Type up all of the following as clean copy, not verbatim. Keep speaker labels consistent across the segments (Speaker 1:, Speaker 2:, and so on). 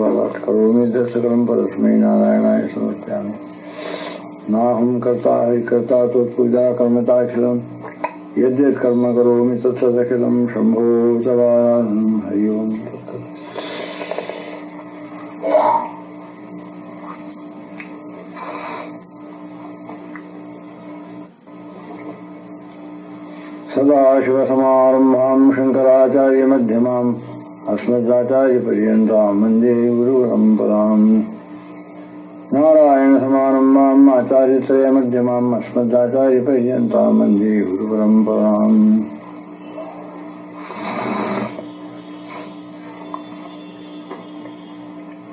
Speaker 1: भगवत् करोमि सकलं परस्मै नारायणाय समर्पयामि। नाहं कर्ता हरिकर्ता तो पूजा कर्मताखिलं यद्यत् कर्म करोमि तत्तदखिलं शम्भो तवाराधनं हरि ओम्। सदाशिवसमारम्भां शङ्कराचार्य मध्यमाम् अस्मदाचार्य पर्यन्तां वन्दे गुरुपरम्पराम्। नारायण समारम्भाम् आचार्यत्रय मध्यमाम् अस्मदाचार्य पर्यन्तां वन्दे गुरुपरम्पराम्।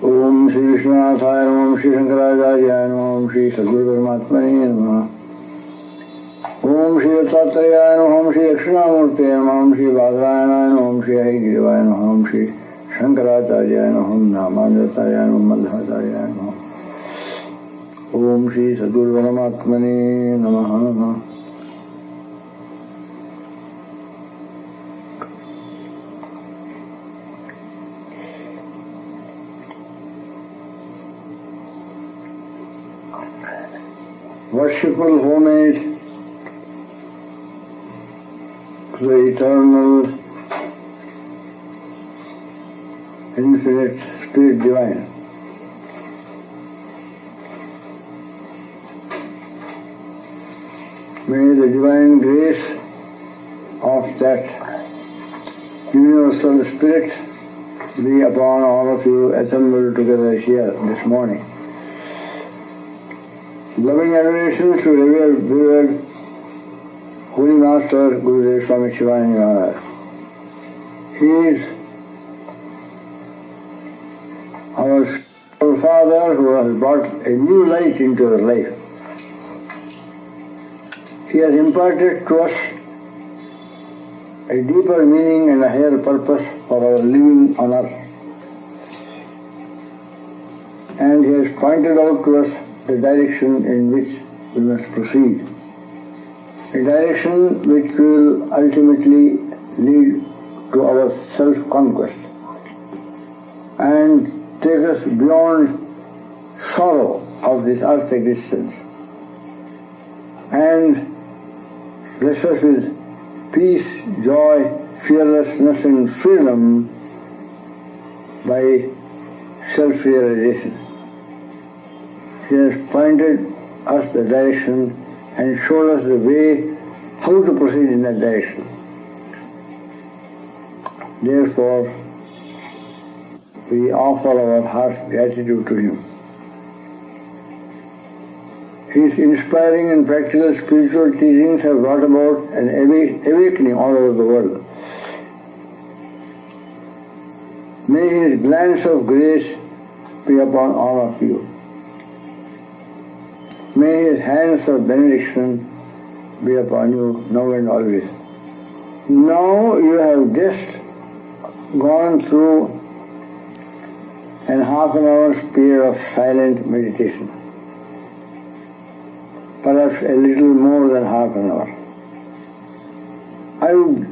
Speaker 1: ओम श्री विश्वनाथाय नमः, श्री शंकराचार्याय नमः, श्री सद्गुरुपरमात्मने नमः। ओम श्री दत्तात्रेयाय नमः, श्री दक्षिणामूर्ते नमः, श्री बादरायणाय नमः, श्री हरिगिरिवाय नमः, श्री शंकराचार्याय नमः, रामानुजाचार्याय नमः, मध्वाचार्याय नमः। ओम श्री सद्गुरुपरमात्मने नमः। Worshipful homage to the eternal, infinite Spirit Divine. May the divine grace of that universal Spirit be upon all of you assembled together here this morning. Loving admirations to revered Holy Master Gurudev Swami Chidananda Maharaj. He is our Father who has brought a new light into our life. He has imparted to us a deeper meaning and a higher purpose for our living on earth. And He has pointed out to us the direction in which we must proceed, a direction which will ultimately lead to our self-conquest and take us beyond sorrow of this earth existence and bless us with peace, joy, fearlessness and freedom by self-realization. He has pointed us the direction and showed us the way how to proceed in that direction. Therefore, we offer our heart's gratitude to Him. His inspiring and practical spiritual teachings have brought about an awakening all over the world. May His glance of grace be upon all of you. May His hands of benediction be upon you now and always. Now you have just gone through an half an hour's period of silent meditation. Perhaps a little more than half an hour. I would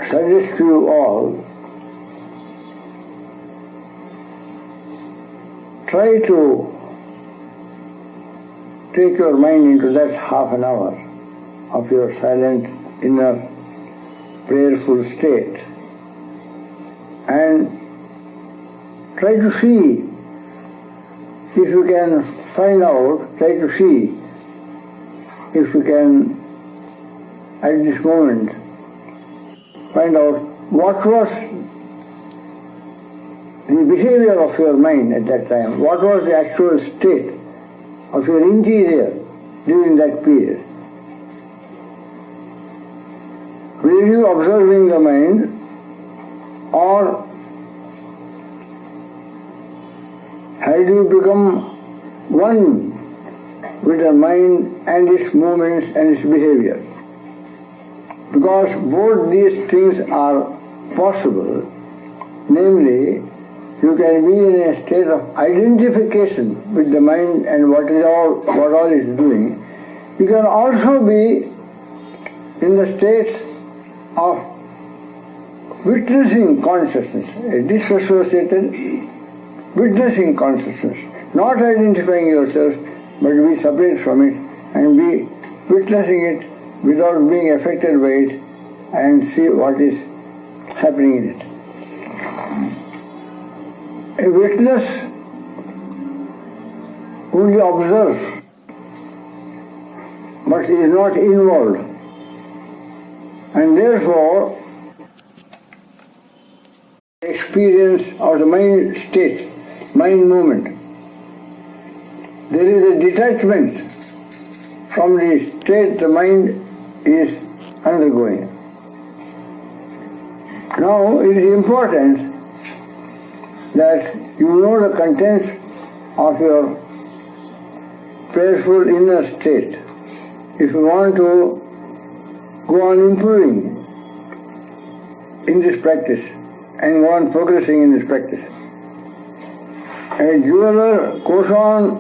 Speaker 1: suggest to you all, try to take your mind into that half an hour of your silent, inner, prayerful state and try to see if you can find out, try to see if you can at this moment find out what was the behavior of your mind at that time, what was the actual state of your interior during that period. Were you observing the mind or had you become one with the mind and its movements and its behavior? Because both these things are possible, namely, you can be in a state of identification with the mind and what all is doing. You can also be in the state of witnessing consciousness, a disassociated witnessing consciousness, not identifying yourself, but be separate from it and be witnessing it without being affected by it and see what is happening in it. A witness only observes, but is not involved, and therefore experience of the mind state, mind movement. There is a detachment from the state the mind is undergoing. Now it is important that you know the contents of your prayerful inner state if you want to go on improving in this practice and go on progressing in this practice. A jeweler goes on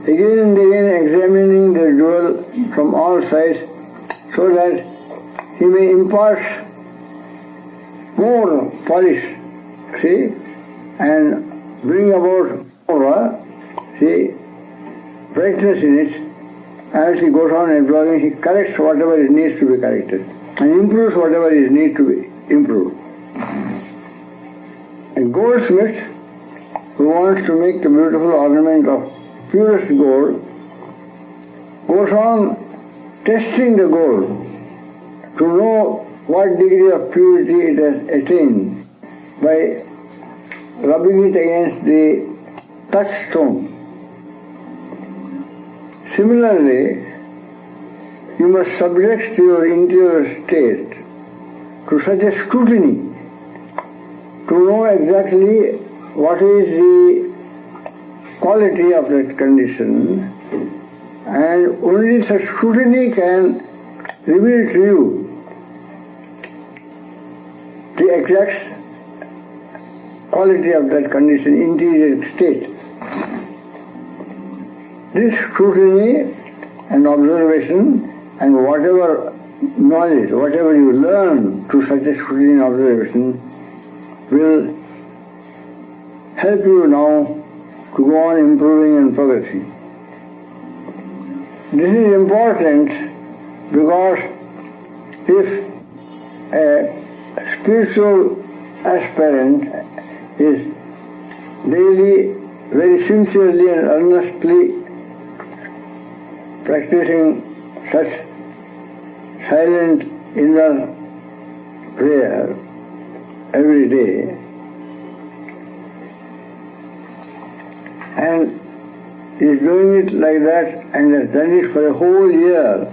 Speaker 1: again and again examining the jewel from all sides so that he may impart more polish, see, and bring about more, see, brightness in it. As he goes on employing, he corrects whatever it needs to be corrected and improves whatever is need to be improved. A goldsmith who wants to make a beautiful ornament of purest gold goes on testing the gold to know what degree of purity it has attained by rubbing it against the touchstone. Similarly, you must subject your interior state to such a scrutiny to know exactly what is the quality of that condition, and only such scrutiny can reveal to you the exact quality of that condition, interior state. This scrutiny and observation and whatever knowledge, whatever you learn through such a scrutiny and observation will help you now to go on improving and progressing. This is important because if a spiritual aspirant is daily, very sincerely and earnestly practicing such silent inner prayer every day, and is doing it like that and has done it for a whole year,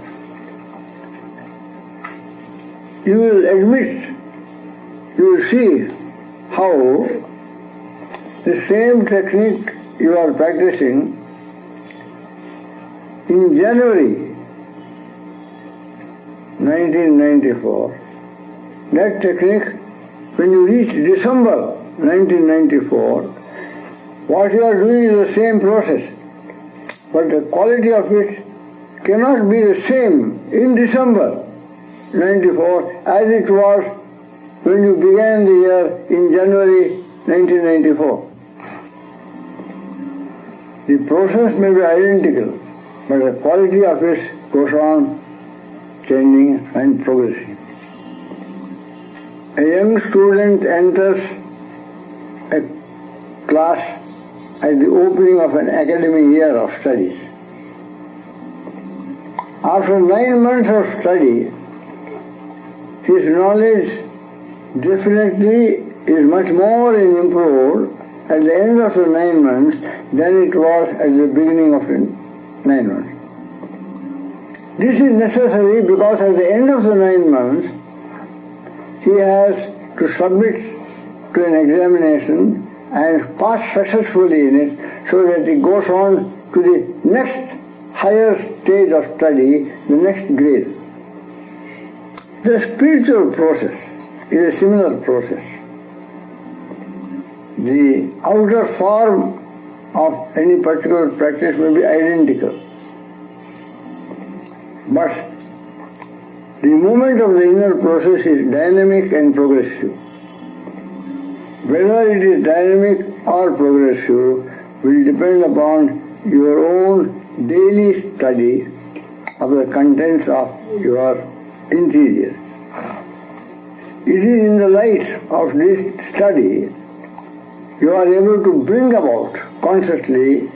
Speaker 1: you will admit, you will see how the same technique you are practicing in January 1994, that technique, when you reach December 1994, what you are doing is the same process, but the quality of it cannot be the same in December 94 as it was when you began the year in January 1994. The process may be identical, but the quality of it goes on changing and progressing. A young student enters a class at the opening of an academic year of studies. After 9 months of study, his knowledge definitely is much more improved at the end of the 9 months than it was at the beginning of the 9 months. This is necessary because at the end of the 9 months, he has to submit to an examination and pass successfully in it so that he goes on to the next higher stage of study, the next grade. The spiritual process is a similar process. The outer form of any particular practice may be identical, but the movement of the inner process is dynamic and progressive. Whether it is dynamic or progressive will depend upon your own daily study of the contents of your interior. It is in the light of this study you are able to bring about consciously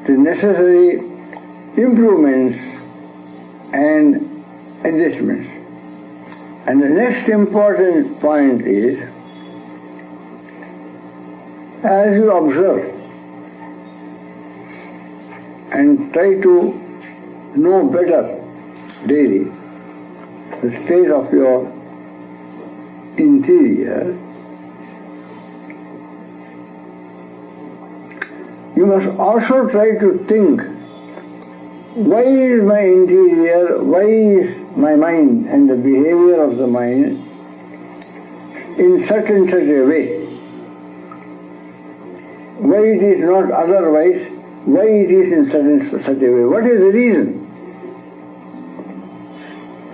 Speaker 1: the necessary improvements and adjustments. And the next important point is, as you observe and try to know better daily the state of your interior, you must also try to think, why is my interior, why is my mind and the behavior of the mind in such and such a way? Why it is not otherwise? Why it is in such and such a way? What is the reason?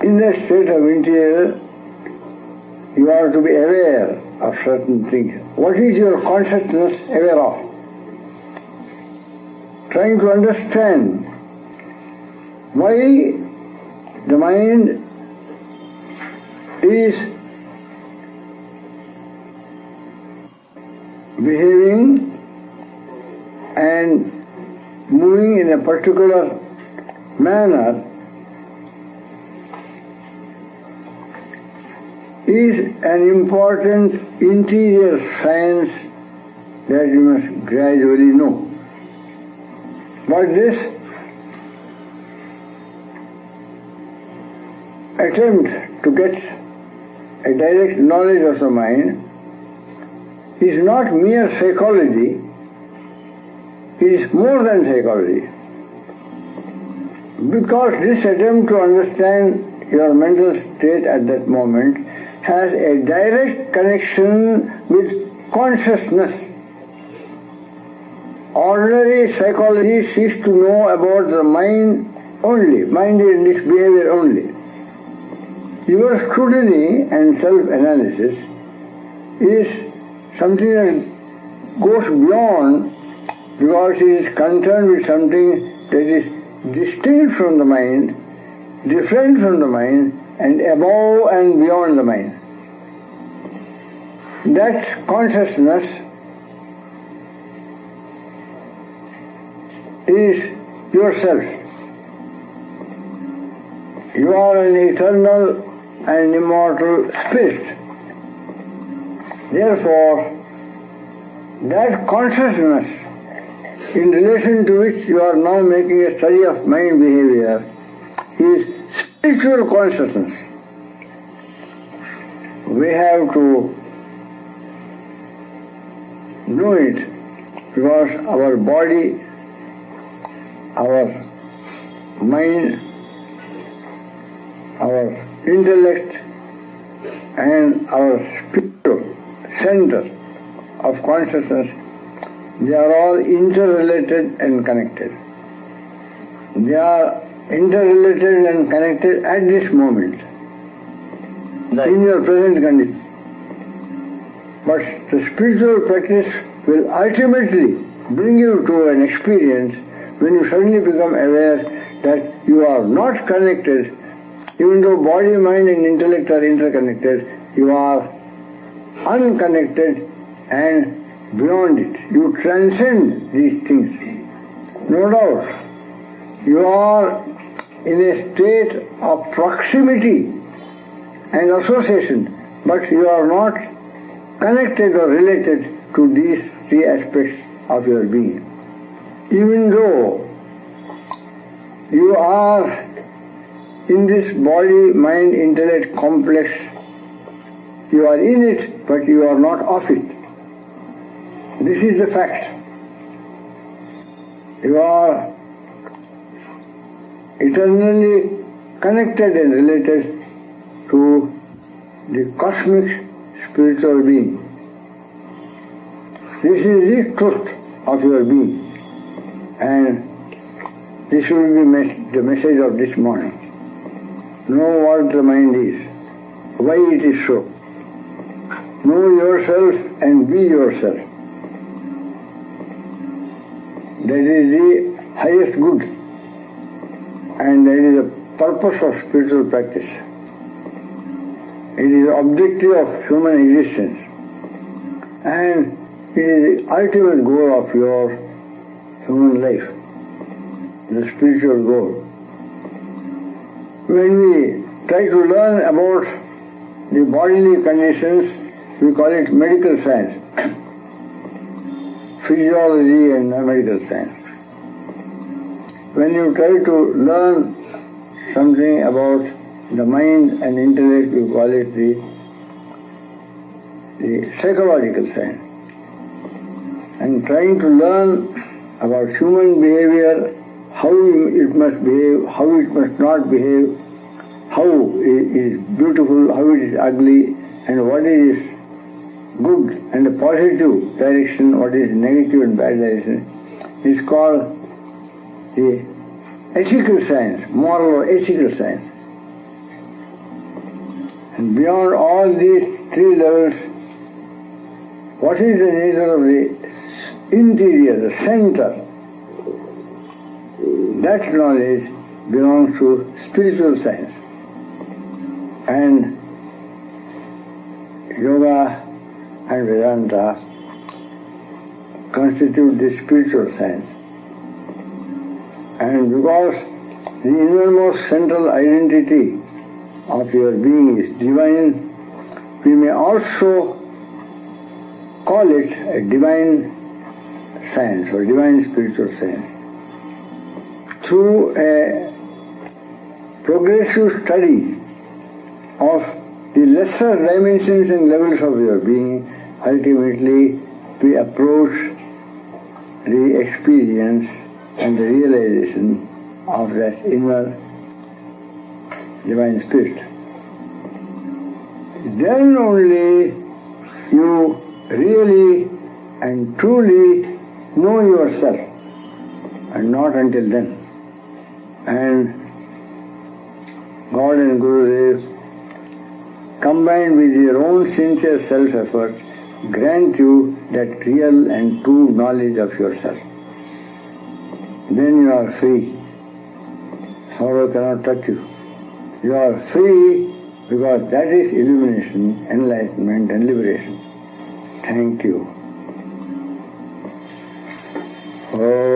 Speaker 1: In that state of interior, you are to be aware of certain things. What is your consciousness aware of? Trying to understand why the mind is behaving and moving in a particular manner is an important interior science that you must gradually know. But this attempt to get a direct knowledge of the mind is not mere psychology, it is more than psychology. Because this attempt to understand your mental state at that moment has a direct connection with consciousness. Ordinary psychology seeks to know about the mind only, mind and its behavior only. Your scrutiny and self-analysis is something that goes beyond, because it is concerned with something that is distinct from the mind, different from the mind, and above and beyond the mind. That consciousness is yourself. You are an eternal and immortal spirit. Therefore, that consciousness in relation to which you are now making a study of mind behavior is spiritual consciousness. We have to know it because our body, our mind, our intellect and our spiritual center of consciousness, they are all interrelated and connected. They are interrelated and connected at this moment, in your present condition. But the spiritual practice will ultimately bring you to an experience when you suddenly become aware that you are not connected. Even though body, mind and intellect are interconnected, you are unconnected and beyond it. You transcend these things. No doubt. You are in a state of proximity and association, but you are not connected or related to these three aspects of your being. Even though you are in this body, mind, intellect complex, you are in it, but you are not of it. This is the fact. You are eternally connected and related to the cosmic spiritual being. This is the truth of your being, and this will be the message of this morning. Know what the mind is, why it is so. Know yourself and be yourself. That is the highest good, and that is the purpose of spiritual practice. It is the objective of human existence, and it is the ultimate goal of your human life, the spiritual goal. When we try to learn about the bodily conditions, we call it medical science, physiology and medical science. When you try to learn something about the mind and intellect, you call it the psychological science. And trying to learn about human behavior, how it must behave, how it must not behave, how it is beautiful, how it is ugly, and what is good and a positive direction, what is negative and bad direction, is called the ethical science, moral or ethical science. And beyond all these three levels, what is the nature of the interior, the center? That knowledge belongs to spiritual science. And yoga and Vedanta constitute the spiritual science. And because the innermost central identity of your being is divine, we may also call it a divine science or divine spiritual science. Through a progressive study of the lesser dimensions and levels of your being, ultimately we approach the experience and the realization of that inner divine spirit. Then only you really and truly know yourself, and not until then. And God and Gurudev, combined with your own sincere self-effort, grant you that real and true knowledge of yourself. Then you are free. Sorrow cannot touch you. You are free because that is illumination, enlightenment and liberation. Thank you. Oh.